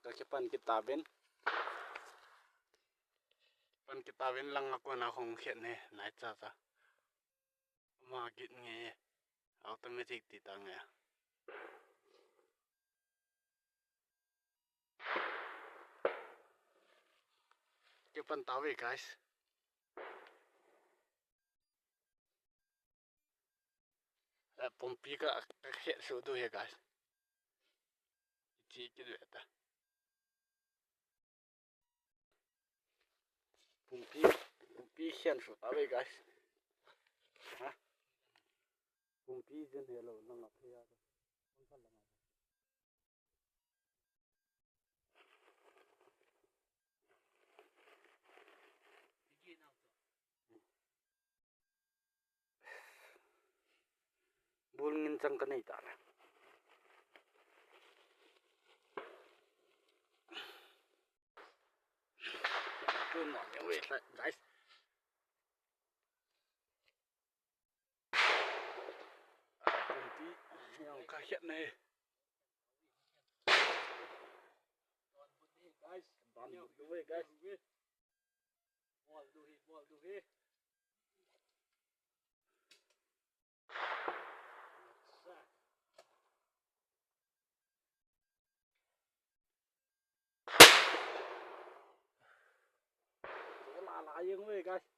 kakipan kitabin lang ako na kung hiện nè nãy cha mà gịt nghe automatic thì ta nghe kipan tahu guys pompi ka hiện số đôi ya guys chỉ cái đấy ta pompi hiện số tahu guys hả pompi dân hello năng ngọc thế à không phải là bul ngincang ka na itala good morning wait guys pompi yang ka hiện này guys ban du way guys wall do he là lại dương way guys